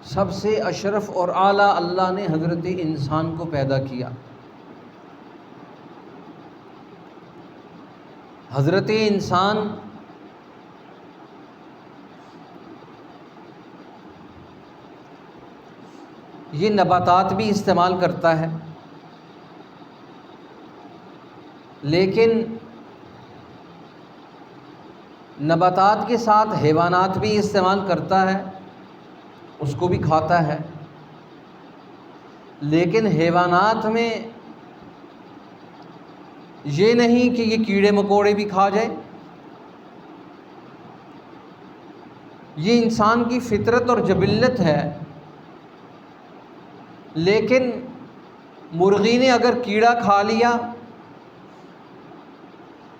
سب سے اشرف اور اعلیٰ اللہ نے حضرت انسان کو پیدا کیا۔ حضرت انسان یہ نباتات بھی استعمال کرتا ہے، لیکن نباتات کے ساتھ حیوانات بھی استعمال کرتا ہے، اس کو بھی کھاتا ہے۔ لیکن حیوانات میں یہ نہیں کہ یہ کیڑے مکوڑے بھی کھا جائے، یہ انسان کی فطرت اور جبلت ہے۔ لیکن مرغی نے اگر کیڑا کھا لیا،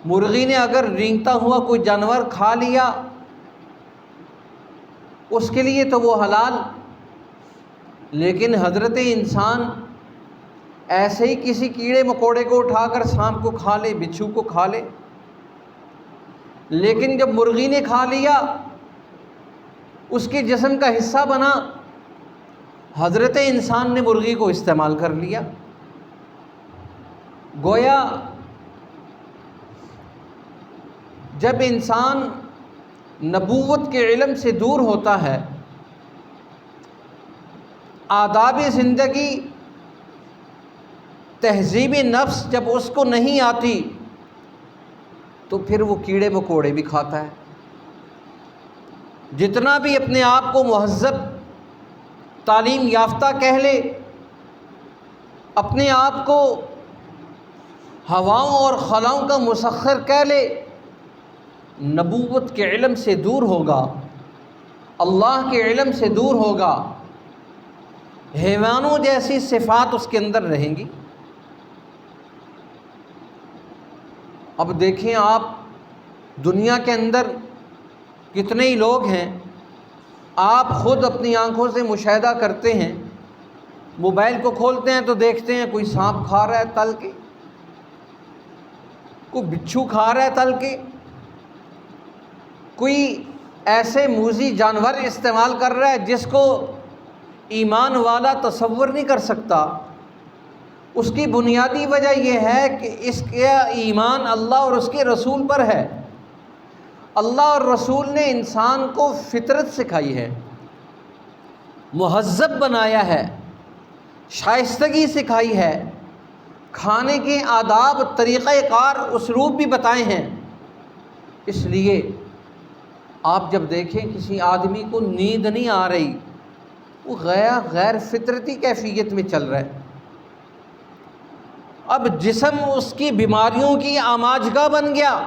مرغی نے اگر رینگتا ہوا کوئی جانور کھا لیا، اس کے لیے تو وہ حلال۔ لیکن حضرت انسان ایسے ہی کسی کیڑے مکوڑے کو اٹھا کر سانپ کو کھا لے، بچھو کو کھا لے، لیکن جب مرغی نے کھا لیا، اس کے جسم کا حصہ بنا، حضرت انسان نے مرغی کو استعمال کر لیا۔ گویا جب انسان نبوت کے علم سے دور ہوتا ہے، آداب زندگی، تہذیب نفس جب اس کو نہیں آتی، تو پھر وہ کیڑے مکوڑے بھی کھاتا ہے۔ جتنا بھی اپنے آپ کو مہذب تعلیم یافتہ کہہ لے، اپنے آپ کو ہواؤں اور خلاؤں کا مسخر کہہ لے، نبوت کے علم سے دور ہوگا، اللہ کے علم سے دور ہوگا، حیوانوں جیسی صفات اس کے اندر رہیں گی۔ اب دیکھیں آپ دنیا کے اندر کتنے ہی لوگ ہیں، آپ خود اپنی آنکھوں سے مشاہدہ کرتے ہیں، موبائل کو کھولتے ہیں تو دیکھتے ہیں کوئی سانپ کھا رہا ہے تل کے، کوئی بچھو کھا رہا ہے تل کے، کوئی ایسے موذی جانور استعمال کر رہا ہے جس کو ایمان والا تصور نہیں کر سکتا۔ اس کی بنیادی وجہ یہ ہے کہ اس کا ایمان اللہ اور اس کے رسول پر ہے۔ اللہ اور رسول نے انسان کو فطرت سکھائی ہے، مہذب بنایا ہے، شائستگی سکھائی ہے، کھانے کے آداب، طریقہ کار، اسلوب بھی بتائے ہیں۔ اس لیے آپ جب دیکھیں کسی آدمی کو نیند نہیں آ رہی، وہ غیر فطرتی کیفیت میں چل رہا ہے، اب جسم اس کی بیماریوں کی آماجگاہ بن گیا،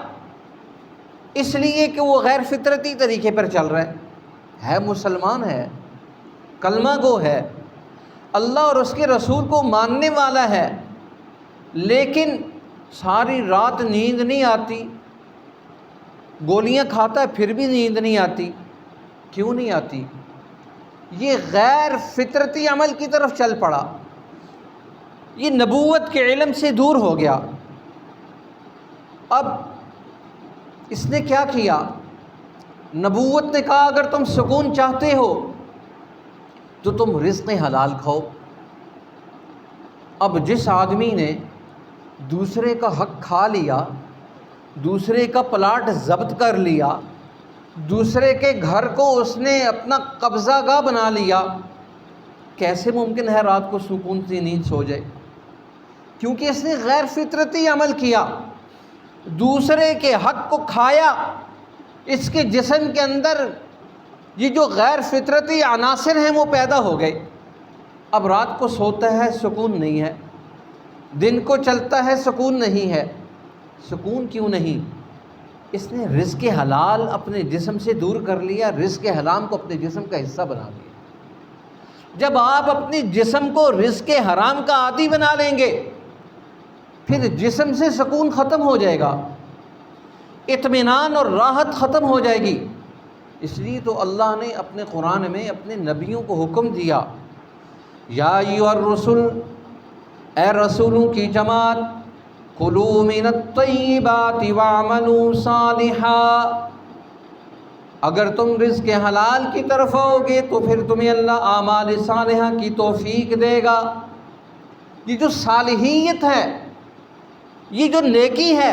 اس لیے کہ وہ غیر فطرتی طریقے پر چل رہا ہے مسلمان ہے، کلمہ گو ہے، اللہ اور اس کے رسول کو ماننے والا ہے، لیکن ساری رات نیند نہیں آتی، گولیاں کھاتا ہے پھر بھی نیند نہیں آتی۔ کیوں نہیں آتی؟ یہ غیر فطرتی عمل کی طرف چل پڑا، یہ نبوت کے علم سے دور ہو گیا۔ اب اس نے کیا کیا؟ نبوت نے کہا اگر تم سکون چاہتے ہو تو تم رزق حلال کھاؤ۔ اب جس آدمی نے دوسرے کا حق کھا لیا، دوسرے کا پلاٹ ضبط کر لیا، دوسرے کے گھر کو اس نے اپنا قبضہ گاہ بنا لیا، کیسے ممکن ہے رات کو سکون سے نیند سو جائے؟ کیونکہ اس نے غیر فطرتی عمل کیا، دوسرے کے حق کو کھایا، اس کے جسم کے اندر یہ جو غیر فطرتی عناصر ہیں وہ پیدا ہو گئے۔ اب رات کو سوتا ہے سکون نہیں ہے، دن کو چلتا ہے سکون نہیں ہے۔ سکون کیوں نہیں؟ اس نے رزق حلال اپنے جسم سے دور کر لیا، رزق حرام کو اپنے جسم کا حصہ بنا لیا۔ جب آپ اپنے جسم کو رزق حرام کا عادی بنا لیں گے، پھر جسم سے سکون ختم ہو جائے گا، اطمینان اور راحت ختم ہو جائے گی۔ اس لیے تو اللہ نے اپنے قرآن میں اپنے نبیوں کو حکم دیا، یا ایھا الرسل، اے رسولوں کی جماعت، کلوا من الطیبات واعملوا صالحا، اگر تم رزق حلال کی طرف آؤ گے تو پھر تمہیں اللہ اعمال صالحہ کی توفیق دے گا۔ یہ جو صالحیت ہے، یہ جو نیکی ہے،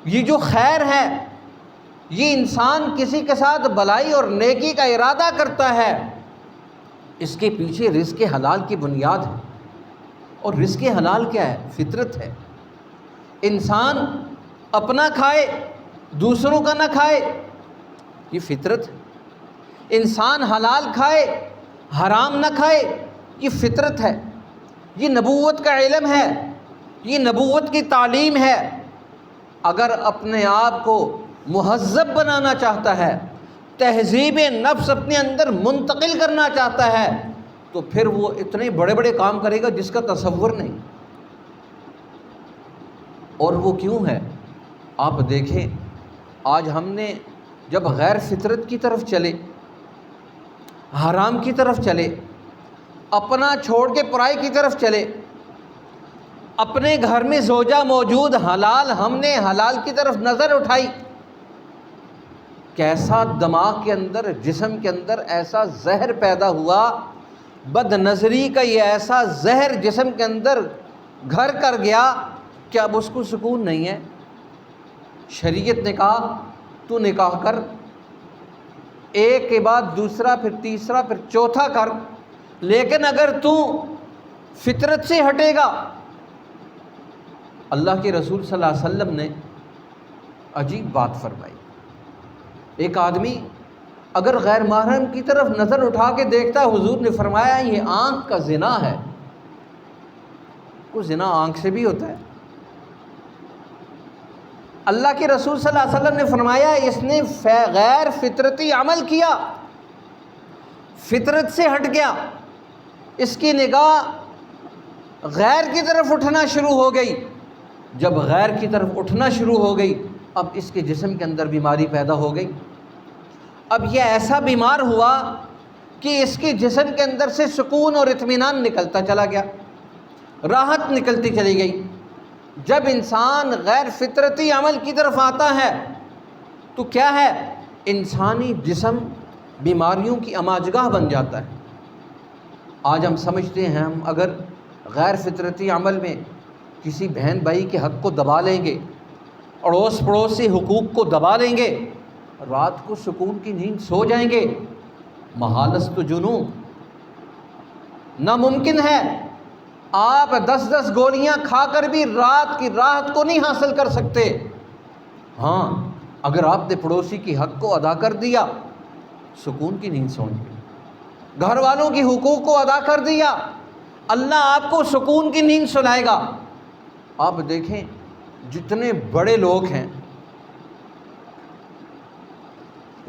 یہ جو خیر ہے، یہ انسان کسی کے ساتھ بلائی اور نیکی کا ارادہ کرتا ہے، اس کے پیچھے رزق حلال کی بنیاد ہے۔ اور رزق حلال کیا ہے؟ فطرت ہے۔ انسان اپنا کھائے، دوسروں کا نہ کھائے، یہ فطرت ہے۔ انسان حلال کھائے، حرام نہ کھائے، یہ فطرت ہے۔ یہ نبوت کا علم ہے، یہ نبوت کی تعلیم ہے۔ اگر اپنے آپ کو مہذب بنانا چاہتا ہے، تہذیب نفس اپنے اندر منتقل کرنا چاہتا ہے، تو پھر وہ اتنے بڑے بڑے کام کرے گا جس کا تصور نہیں۔ اور وہ کیوں ہے؟ آپ دیکھیں، آج ہم نے جب غیر فطرت کی طرف چلے، حرام کی طرف چلے، اپنا چھوڑ کے پرائی کی طرف چلے، اپنے گھر میں زوجہ موجود حلال، ہم نے حلال کی طرف نظر اٹھائی، کیسا دماغ کے اندر، جسم کے اندر ایسا زہر پیدا ہوا، بد نظری کا یہ ایسا زہر جسم کے اندر گھر کر گیا کہ اب اس کو سکون نہیں ہے۔ شریعت نے کہا تو نکاح کر، ایک کے بعد دوسرا، پھر تیسرا، پھر چوتھا کر، لیکن اگر تو فطرت سے ہٹے گا۔ اللہ کے رسول صلی اللہ علیہ وسلم نے عجیب بات فرمائی۔ ایک آدمی اگر غیر محرم کی طرف نظر اٹھا کے دیکھتا، حضور نے فرمایا یہ آنکھ کا زنا ہے۔ کوئی زنا آنکھ سے بھی ہوتا ہے؟ اللہ کے رسول صلی اللہ علیہ وسلم نے فرمایا اس نے غیر فطرتی عمل کیا، فطرت سے ہٹ گیا، اس کی نگاہ غیر کی طرف اٹھنا شروع ہو گئی۔ جب غیر کی طرف اٹھنا شروع ہو گئی، اب اس کے جسم کے اندر بیماری پیدا ہو گئی۔ اب یہ ایسا بیمار ہوا کہ اس کے جسم کے اندر سے سکون اور اطمینان نکلتا چلا گیا، راحت نکلتی چلی گئی۔ جب انسان غیر فطرتی عمل کی طرف آتا ہے تو کیا ہے؟ انسانی جسم بیماریوں کی اماجگاہ بن جاتا ہے۔ آج ہم سمجھتے ہیں ہم اگر غیر فطرتی عمل میں کسی بہن بھائی کے حق کو دبا لیں گے، اڑوس پڑوس سے حقوق کو دبا لیں گے، رات کو سکون کی نیند سو جائیں گے، محالست جنون، ناممکن ہے۔ آپ 10 گولیاں کھا کر بھی رات کی راحت کو نہیں حاصل کر سکتے۔ ہاں، اگر آپ نے پڑوسی کی حق کو ادا کر دیا، سکون کی نیند سو گے، گھر والوں کی حقوق کو ادا کر دیا، اللہ آپ کو سکون کی نیند سلائے گا۔ آپ دیکھیں جتنے بڑے لوگ ہیں،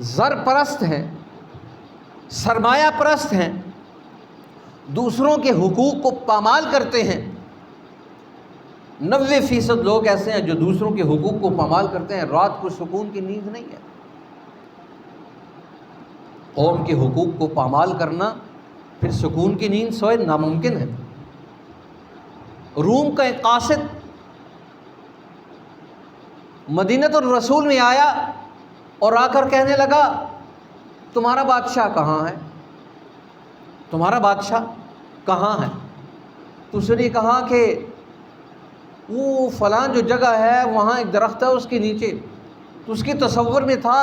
زر پرست ہیں، سرمایہ پرست ہیں، دوسروں کے حقوق کو پامال کرتے ہیں، 90% لوگ ایسے ہیں جو دوسروں کے حقوق کو پامال کرتے ہیں، رات کو سکون کی نیند نہیں ہے۔ قوم کے حقوق کو پامال کرنا پھر سکون کی نیند سوئے ناممکن ہے۔ روم کا ایک قاصد مدینۃ الرسول میں آیا اور آ کر کہنے لگا تمہارا بادشاہ کہاں ہے؟ تمہارا بادشاہ کہاں ہے؟ تو اس نے کہا کہ وہ فلاں جو جگہ ہے وہاں ایک درخت ہے اس کے نیچے۔ تو اس کے تصور میں تھا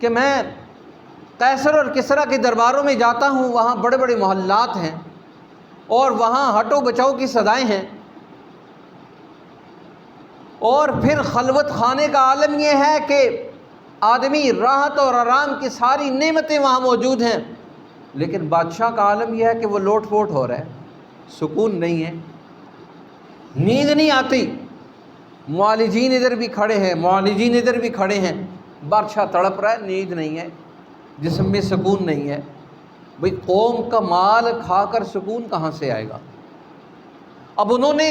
کہ میں قیصر اور کسریٰ کے درباروں میں جاتا ہوں، وہاں بڑے بڑے محلات ہیں اور وہاں ہٹو بچاؤ کی صدائیں ہیں، اور پھر خلوت خانے کا عالم یہ ہے کہ آدمی راحت اور آرام کی ساری نعمتیں وہاں موجود ہیں، لیکن بادشاہ کا عالم یہ ہے کہ وہ لوٹ پوٹ ہو رہا ہے، سکون نہیں ہے، نیند نہیں آتی، معالجین ادھر بھی کھڑے ہیں، معالجین ادھر بھی کھڑے ہیں، بادشاہ تڑپ رہا ہے، نیند نہیں ہے، جسم میں سکون نہیں ہے۔ بھئی قوم کا مال کھا کر سکون کہاں سے آئے گا؟ اب انہوں نے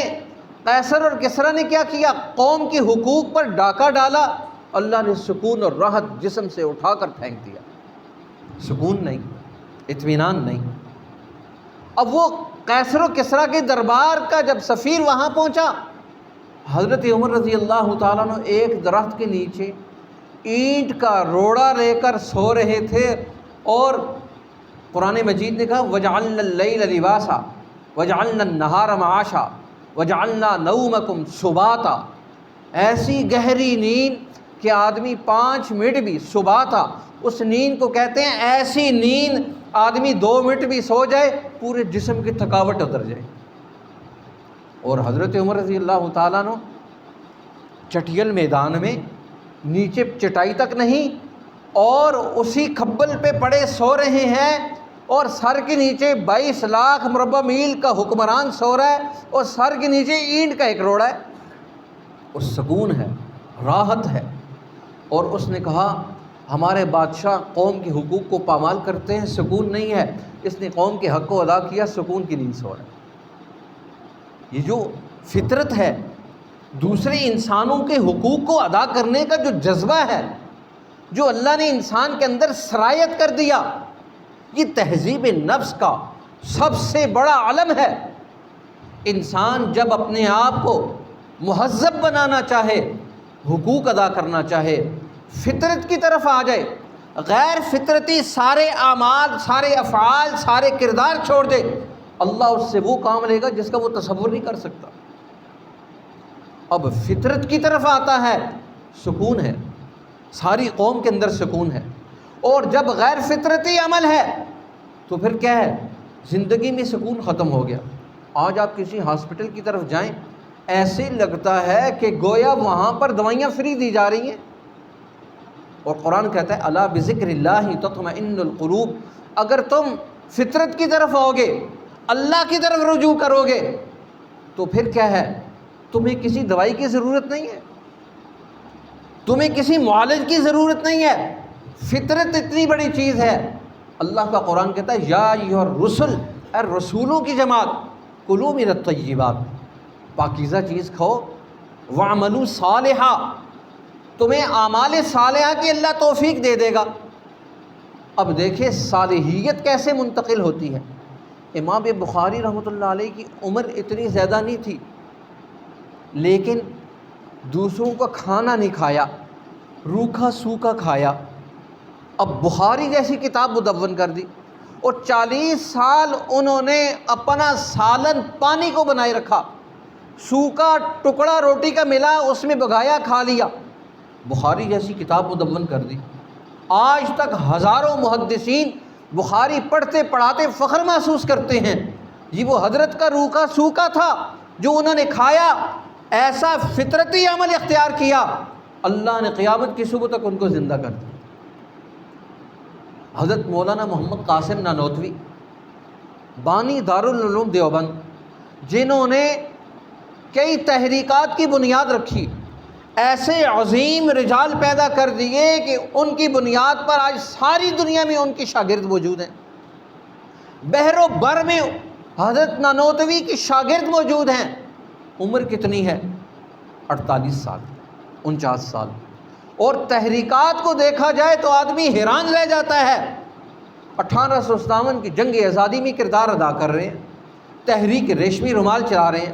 قیصر اور کسریٰ نے کیا کیا؟ قوم کے حقوق پر ڈاکہ ڈالا، اللہ نے سکون اور راحت جسم سے اٹھا کر پھینک دیا، سکون نہیں، اطمینان نہیں۔ اب وہ قیصر و کسریٰ کے دربار کا جب سفیر وہاں پہنچا، حضرت عمر رضی اللہ تعالیٰ عنہ ایک درخت کے نیچے اینٹ کا روڑا لے کر سو رہے تھے، اور قرآن مجید نے کہا وَجَعَلْنَا اللَّيْلَ لِبَاسًا وَجَعَلْنَا النَّهَارَ مَعَاشًا وَجَعَلْنَا نَوْمَكُمْ سُبَاتًا۔ ایسی گہری نیند کہ آدمی 5 منٹ بھی سباتا، اس نیند کو کہتے ہیں، ایسی نیند آدمی 2 منٹ بھی سو جائے پورے جسم کی تھکاوٹ اتر جائے۔ اور حضرت عمر رضی اللہ تعالیٰ عنہ چٹیل میدان میں نیچے چٹائی تک نہیں، اور اسی کھبل پہ پڑے سو رہے ہیں، اور سر کے نیچے 22 لاکھ مربع میل کا حکمران سو رہا ہے، اور سر کے نیچے اینٹ کا ایک روڑا ہے، اور سکون ہے، راحت ہے۔ اور اس نے کہا ہمارے بادشاہ قوم کے حقوق کو پامال کرتے ہیں، سکون نہیں ہے، اس نے قوم کے حق کو ادا کیا، سکون کی نیند سو رہا ہے۔ یہ جو فطرت ہے، دوسرے انسانوں کے حقوق کو ادا کرنے کا جو جذبہ ہے، جو اللہ نے انسان کے اندر سرایت کر دیا، یہ تہذیب نفس کا سب سے بڑا علم ہے۔ انسان جب اپنے آپ کو مہذب بنانا چاہے، حقوق ادا کرنا چاہے، فطرت کی طرف آ جائے، غیر فطرتی سارے اعمال، سارے افعال، سارے کردار چھوڑ دے، اللہ اس سے وہ کام لے گا جس کا وہ تصور نہیں کر سکتا۔ اب فطرت کی طرف آتا ہے، سکون ہے، ساری قوم کے اندر سکون ہے۔ اور جب غیر فطرتی عمل ہے تو پھر کیا ہے؟ زندگی میں سکون ختم ہو گیا۔ آج آپ کسی ہاسپٹل کی طرف جائیں، ایسے لگتا ہے کہ گویا وہاں پر دوائیاں فری دی جا رہی ہیں، اور قرآن کہتا ہے الا بذکر اللہ تطمئن القلوب۔ اگر تم فطرت کی طرف آؤ گے، اللہ کی طرف رجوع کرو گے، تو پھر کیا ہے؟ تمہیں کسی دوائی کی ضرورت نہیں ہے، تمہیں کسی معالج کی ضرورت نہیں ہے۔ فطرت اتنی بڑی چیز ہے۔ اللہ کا قرآن کہتا ہے یا ایھا الرسل، اے رسولوں کی جماعت، کلوا من الطیبات، پاکیزہ چیز کھاؤ، واعملوا صالحا، تمہیں اعمال صالحہ کی اللہ توفیق دے دے گا۔ اب دیکھیں صالحیت کیسے منتقل ہوتی ہے۔ امام بخاری رحمۃ اللہ علیہ کی عمر اتنی زیادہ نہیں تھی، لیکن دوسروں کا کھانا نہیں کھایا، روکھا سوکھا کھایا۔ اب بخاری جیسی کتاب مدون کر دی، اور 40 سال انہوں نے اپنا سالن پانی کو بنائے رکھا، سوکھا ٹکڑا روٹی کا ملا اس میں بگایا کھا لیا، بخاری جیسی کتاب مدون کر دی۔ آج تک ہزاروں محدثین بخاری پڑھتے پڑھاتے فخر محسوس کرتے ہیں، یہ وہ حضرت کا روکھا سوکھا تھا جو انہوں نے کھایا، ایسا فطرتی عمل اختیار کیا، اللہ نے قیامت کی صبح تک ان کو زندہ کر دیا۔ حضرت مولانا محمد قاسم نانوتوی، بانی دارالعلوم دیوبند، جنہوں نے کئی تحریکات کی بنیاد رکھی، ایسے عظیم رجال پیدا کر دیے کہ ان کی بنیاد پر آج ساری دنیا میں ان کے شاگرد موجود ہیں۔ بحر و بر میں حضرت نانوتوی کے شاگرد موجود ہیں۔ عمر کتنی ہے؟ 48 سال، 49 سال۔ اور تحریکات کو دیکھا جائے تو آدمی حیران رہ جاتا ہے۔ 1857 کی جنگ آزادی میں کردار ادا کر رہے ہیں، تحریک ریشمی رومال چلا رہے ہیں،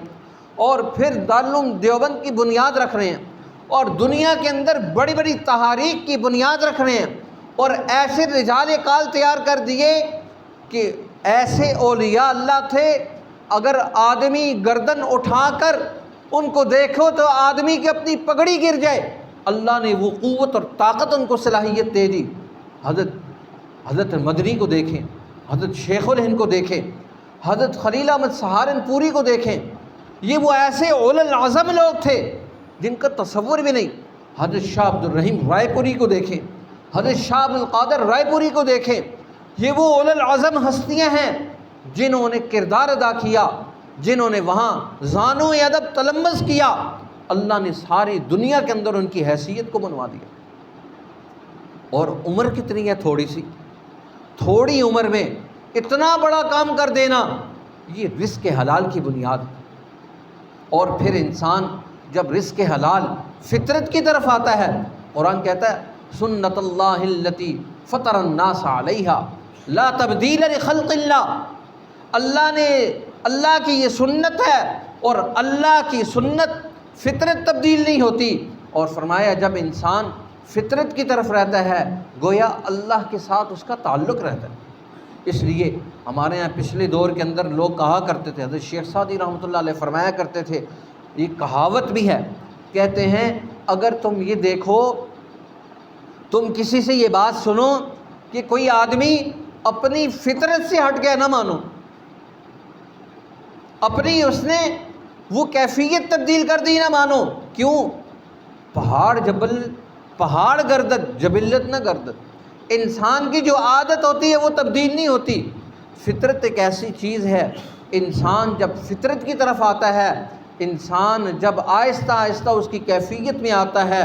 اور پھر دارالعلوم دیوبند کی بنیاد رکھ رہے ہیں، اور دنیا کے اندر بڑی بڑی تحاریک کی بنیاد رکھ رہے ہیں، اور ایسے رجال کال تیار کر دیے کہ ایسے اولیاء اللہ تھے، اگر آدمی گردن اٹھا کر ان کو دیکھو تو آدمی کی اپنی پگڑی گر جائے، اللہ نے وہ قوت اور طاقت ان کو صلاحیت دے دی۔ حضرت مدنی کو دیکھیں، حضرت شیخ الہند کو دیکھیں، حضرت خلیل احمد سہارنپوری کو دیکھیں، یہ وہ ایسے اولو العزم لوگ تھے جن کا تصور بھی نہیں۔ حضرت شاہ عبد الرحیم رائے پوری کو دیکھیں، حضرت شاہ عبد القادر رائے پوری کو دیکھیں، یہ وہ اولو العزم ہستیاں ہیں جنہوں نے کردار ادا کیا، جنہوں نے وہاں زانو ادب تلمذ کیا، اللہ نے ساری دنیا کے اندر ان کی حیثیت کو بنوا دیا۔ اور عمر کتنی ہے؟ تھوڑی سی، تھوڑی عمر میں اتنا بڑا کام کر دینا، یہ رزق حلال کی بنیاد ہے۔ اور پھر انسان جب رزق حلال فطرت کی طرف آتا ہے، قرآن کہتا ہے سنت اللہ التی فطر الناس علیہا لا تبدیل لخلق اللہ، اللہ کی یہ سنت ہے، اور اللہ کی سنت فطرت تبدیل نہیں ہوتی۔ اور فرمایا جب انسان فطرت کی طرف رہتا ہے، گویا اللہ کے ساتھ اس کا تعلق رہتا ہے۔ اس لیے ہمارے یہاں پچھلے دور کے اندر لوگ کہا کرتے تھے، حضرت شیخ سعدی رحمۃ اللہ علیہ فرمایا کرتے تھے، یہ کہاوت بھی ہے، کہتے ہیں اگر تم یہ دیکھو، تم کسی سے یہ بات سنو کہ کوئی آدمی اپنی فطرت سے ہٹ گیا، نہ مانو، اپنی اس نے وہ کیفیت تبدیل کر دی، نہ مانو۔ کیوں؟ پہاڑ گردد جبلت نہ گردد، انسان کی جو عادت ہوتی ہے وہ تبدیل نہیں ہوتی۔ فطرت ایک ایسی چیز ہے، انسان جب فطرت کی طرف آتا ہے، انسان جب آہستہ آہستہ اس کی کیفیت میں آتا ہے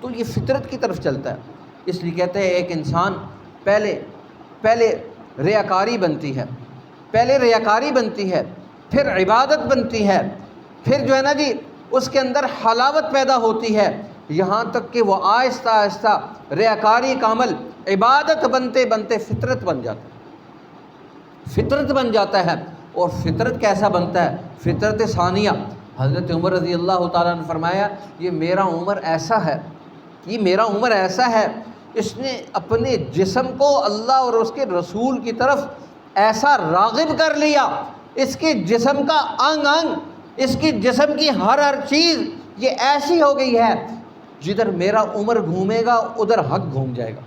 تو یہ فطرت کی طرف چلتا ہے۔ اس لیے کہتے ہیں ایک انسان پہلے ریاکاری بنتی ہے، پھر عبادت بنتی ہے، پھر جو ہے نا جی اس کے اندر حلاوت پیدا ہوتی ہے، یہاں تک کہ وہ آہستہ آہستہ ریاکاری کا عمل عبادت بنتے بنتے فطرت بن جاتا ہے۔ اور فطرت کیسا بنتا ہے؟ فطرت ثانیہ، حضرت عمر رضی اللہ تعالیٰ نے فرمایا یہ میرا عمر ایسا ہے، اس نے اپنے جسم کو اللہ اور اس کے رسول کی طرف ایسا راغب کر لیا، اس کے جسم کا انگ اس کی جسم کی ہر چیز یہ ایسی ہو گئی ہے، جدھر میرا عمر گھومے گا ادھر حق گھوم جائے گا۔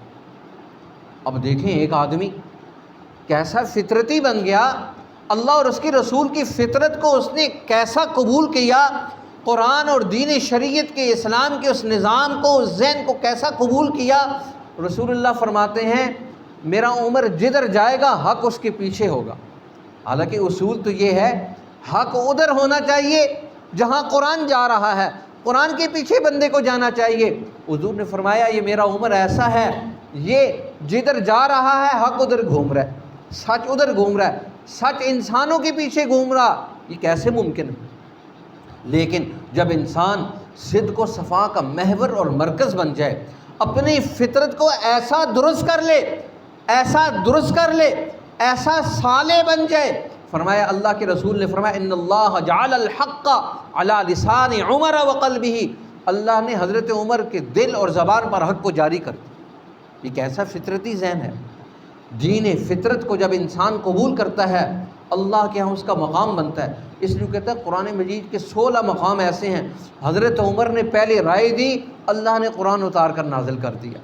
اب دیکھیں ایک آدمی کیسا فطرتی بن گیا، اللہ اور اس کے رسول کی فطرت کو اس نے کیسا قبول کیا، قرآن اور دین شریعت کے اسلام کے اس نظام کو، اس ذہن کو کیسا قبول کیا۔ رسول اللہ فرماتے ہیں میرا عمر جدھر جائے گا حق اس کے پیچھے ہوگا۔ حالانکہ اصول تو یہ ہے حق ادھر ہونا چاہیے جہاں قرآن جا رہا ہے، قرآن کے پیچھے بندے کو جانا چاہیے۔ حضور نے فرمایا یہ میرا عمر ایسا ہے، یہ جدھر جا رہا ہے حق ادھر گھوم رہا ہے، سچ ادھر گھوم رہا ہے، سچ انسانوں کے پیچھے گھوم رہا، یہ کیسے ممکن ہے؟ لیکن جب انسان صدق و صفا کا محور اور مرکز بن جائے، اپنی فطرت کو ایسا درست کر لے، ایسا صالح بن جائے، فرمایا اللہ کے رسول نے فرمایا ان اللہ جعل الحق علی لسان عمر وقلبہ، اللہ نے حضرت عمر کے دل اور زبان پر حق کو جاری کر دیا۔ یہ کیسا فطرتی ذہن ہے؟ دین فطرت کو جب انسان قبول کرتا ہے اللہ کے ہاں اس کا مقام بنتا ہے۔ اس لیے کہتا ہے قرآن مجید کے 16 مقام ایسے ہیں، حضرت عمر نے پہلے رائے دی، اللہ نے قرآن اتار کر نازل کر دیا،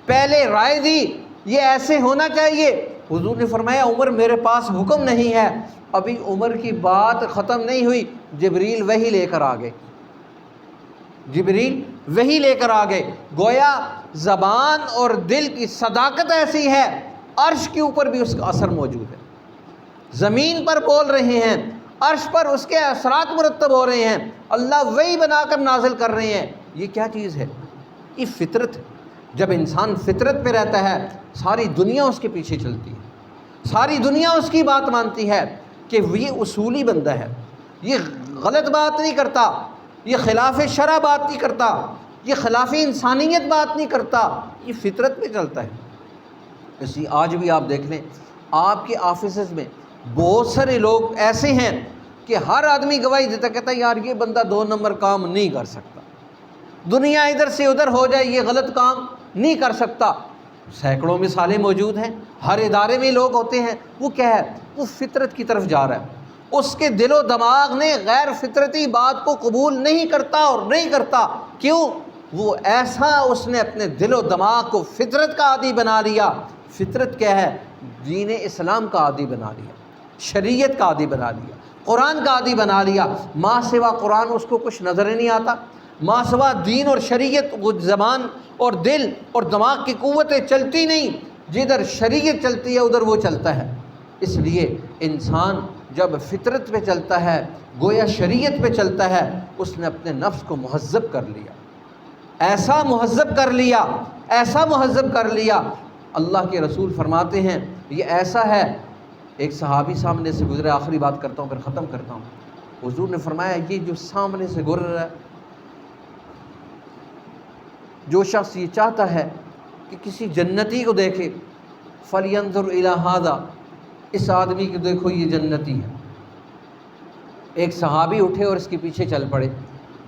پہلے رائے دی یہ ایسے ہونا چاہیے، حضور نے فرمایا عمر میرے پاس حکم نہیں ہے، ابھی عمر کی بات ختم نہیں ہوئی، جبریل وحی لے کر آ گئے، گویا زبان اور دل کی صداقت ایسی ہے عرش کے اوپر بھی اس کا اثر موجود ہے، زمین پر بول رہے ہیں، عرش پر اس کے اثرات مرتب ہو رہے ہیں، اللہ وحی بنا کر نازل کر رہے ہیں۔ یہ کیا چیز ہے؟ یہ فطرت ہے۔ جب انسان فطرت پہ رہتا ہے ساری دنیا اس کے پیچھے چلتی ہے، ساری دنیا اس کی بات مانتی ہے کہ یہ اصولی بندہ ہے، یہ غلط بات نہیں کرتا، یہ خلاف شرع بات نہیں کرتا، یہ خلاف انسانیت بات نہیں کرتا، یہ فطرت پہ چلتا ہے۔ اسی آج بھی آپ دیکھ لیں آپ کے آفیسز میں بہت سارے لوگ ایسے ہیں کہ ہر آدمی گواہی دیتا، کہتا ہے یار یہ بندہ 2 نمبر کام نہیں کر سکتا، دنیا ادھر سے ادھر ہو جائے یہ غلط کام نہیں کر سکتا۔ سینکڑوں مثالیں موجود ہیں، ہر ادارے میں لوگ ہوتے ہیں، وہ کیا ہے؟ وہ فطرت کی طرف جا رہا ہے، اس کے دل و دماغ نے غیر فطرتی بات کو قبول نہیں کرتا اور نہیں کرتا۔ کیوں؟ وہ ایسا اس نے اپنے دل و دماغ کو فطرت کا عادی بنا لیا۔ فطرت کیا ہے؟ دین اسلام کا عادی بنا لیا، شریعت کا عادی بنا لیا، قرآن کا عادی بنا لیا، ماں سوا قرآن اس کو کچھ نظر ہی نہیں آتا، ماں سوا دین اور شریعت وہ زبان اور دل اور دماغ کی قوتیں چلتی نہیں، جدھر شریعت چلتی ہے ادھر وہ چلتا ہے۔ اس لیے انسان جب فطرت پہ چلتا ہے، گویا شریعت پہ چلتا ہے، اس نے اپنے نفس کو مہذب کر لیا، ایسا مہذب کر لیا۔ اللہ کے رسول فرماتے ہیں یہ ایسا ہے، ایک صحابی سامنے سے گزرے، آخری بات کرتا ہوں پھر ختم کرتا ہوں، حضور نے فرمایا یہ جو سامنے سے گزر رہا ہے، جو شخص یہ چاہتا ہے کہ کسی جنتی کو دیکھے، فَلْيَنْظُرْ إِلَى هَذَا، اس آدمی کو دیکھو یہ جنتی ہے۔ ایک صحابی اٹھے اور اس کے پیچھے چل پڑے،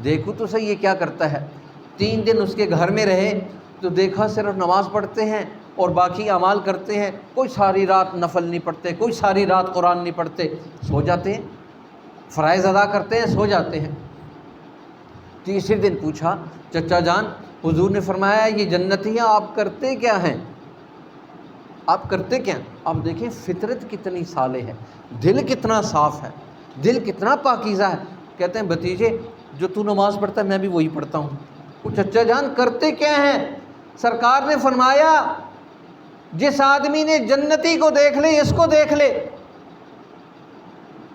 دیکھو تو صحیح یہ کیا کرتا ہے۔ 3 دن اس کے گھر میں رہے تو دیکھا صرف نماز پڑھتے ہیں اور باقی اعمال کرتے ہیں، کوئی ساری رات نفل نہیں پڑھتے، کوئی ساری رات قرآن نہیں پڑھتے، سو جاتے ہیں، فرائض ادا کرتے ہیں، سو جاتے ہیں۔ تیسرے دن پوچھا چچا جان، حضور نے فرمایا یہ جنتی ہیں، آپ کرتے کیا ہیں؟ آپ کرتے کیا ہیں؟ آپ دیکھیں فطرت کتنی صالح ہے، دل کتنا صاف ہے، دل کتنا پاکیزہ ہے۔ کہتے ہیں بھتیجے جو تو نماز پڑھتا ہے میں بھی وہی پڑھتا ہوں۔ وہ چچا جان کرتے کیا ہیں؟ سرکار نے فرمایا جس آدمی نے جنتی کو دیکھ لے اس کو دیکھ لے،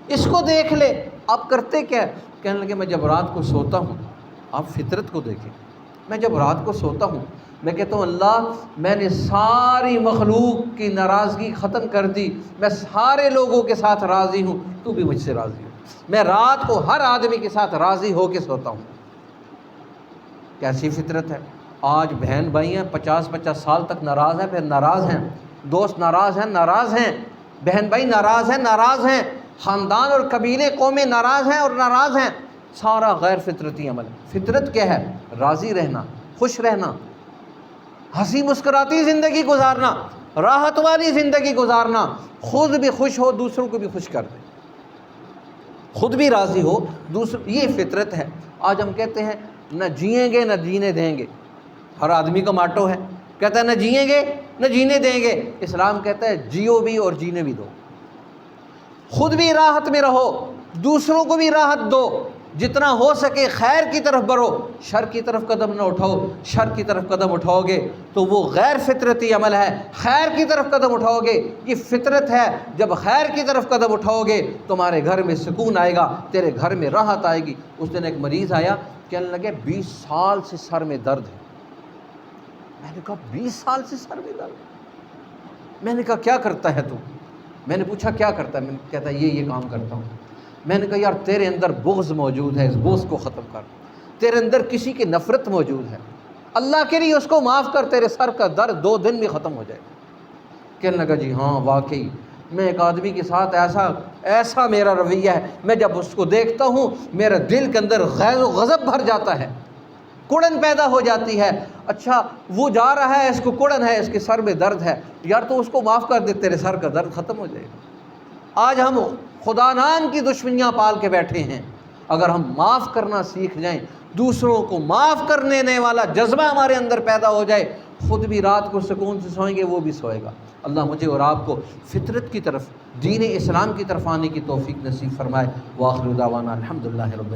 اس کو دیکھ لے۔ آپ کرتے کیا ہے؟ کہنے لگے میں جب رات کو سوتا ہوں، آپ فطرت کو دیکھیں، میں جب رات کو سوتا ہوں میں کہتا ہوں اللہ میں نے ساری مخلوق کی ناراضگی ختم کر دی، میں سارے لوگوں کے ساتھ راضی ہوں، تو بھی مجھ سے راضی ہو۔ میں رات کو ہر آدمی کے ساتھ راضی ہو کے سوتا ہوں۔ کیسی فطرت ہے؟ آج بہن بھائی ہیں 50-50 سال تک ناراض ہیں، پھر ناراض ہیں، دوست ناراض ہیں، ناراض ہیں، بہن بھائی ناراض ہیں، ناراض ہیں، خاندان اور قبیلے قومیں ناراض ہیں اور ناراض ہیں۔ سارا غیر فطرتی عمل ہے۔ فطرت کیا ہے؟ راضی رہنا، خوش رہنا، ہنسی مسکراتی زندگی گزارنا، راحت والی زندگی گزارنا، خود بھی خوش ہو دوسروں کو بھی خوش کر دے، خود بھی راضی ہو یہ فطرت ہے۔ آج ہم کہتے ہیں نہ جئیں گے نہ جینے دیں گے، ہر آدمی کا ماٹو ہے، کہتا ہے نہ جئیں گے نہ جینے دیں گے۔ اسلام کہتا ہے جیو بھی اور جینے بھی دو، خود بھی راحت میں رہو، دوسروں کو بھی راحت دو، جتنا ہو سکے خیر کی طرف بڑھو، شر کی طرف قدم نہ اٹھاؤ۔ شر کی طرف قدم اٹھاؤ گے تو وہ غیر فطرتی عمل ہے، خیر کی طرف قدم اٹھاؤ گے یہ فطرت ہے۔ جب خیر کی طرف قدم اٹھاؤ گے تمہارے گھر میں سکون آئے گا، تیرے گھر میں راحت آئے گی۔ اس دن ایک مریض آیا، کہنے لگے 20 سال سے سر میں درد ہے۔ میں نے کہا 20 سال سے سر میں درد؟ میں نے کہا کیا کرتا ہے تو؟ میں نے پوچھا کیا کرتا ہے؟ میں کہتا ہے یہ کام کرتا ہوں۔ میں نے کہا یار تیرے اندر بغض موجود ہے، اس بغض کو ختم کر، تیرے اندر کسی کی نفرت موجود ہے، اللہ کے لیے اس کو معاف کر، تیرے سر کا درد 2 دن میں ختم ہو جائے گا۔ کہنے لگا جی ہاں واقعی میں ایک آدمی کے ساتھ ایسا میرا رویہ ہے، میں جب اس کو دیکھتا ہوں میرا دل کے اندر غیظ و غضب بھر جاتا ہے، کڑن پیدا ہو جاتی ہے۔ اچھا وہ جا رہا ہے، اس کو کڑن ہے، اس کے سر میں درد ہے، یار تو اس کو معاف کر دے، تیرے سر کا درد ختم ہو جائے گا۔ آج ہم خدا نام کی دشمنیاں پال کے بیٹھے ہیں۔ اگر ہم معاف کرنا سیکھ جائیں، دوسروں کو معاف کرنے والا جذبہ ہمارے اندر پیدا ہو جائے، خود بھی رات کو سکون سے سوئیں گے، وہ بھی سوئے گا۔ اللہ مجھے اور آپ کو فطرت کی طرف، دین اسلام کی طرف آنے کی توفیق نصیب فرمائے۔ وآخر دعوانا الحمدللہ رب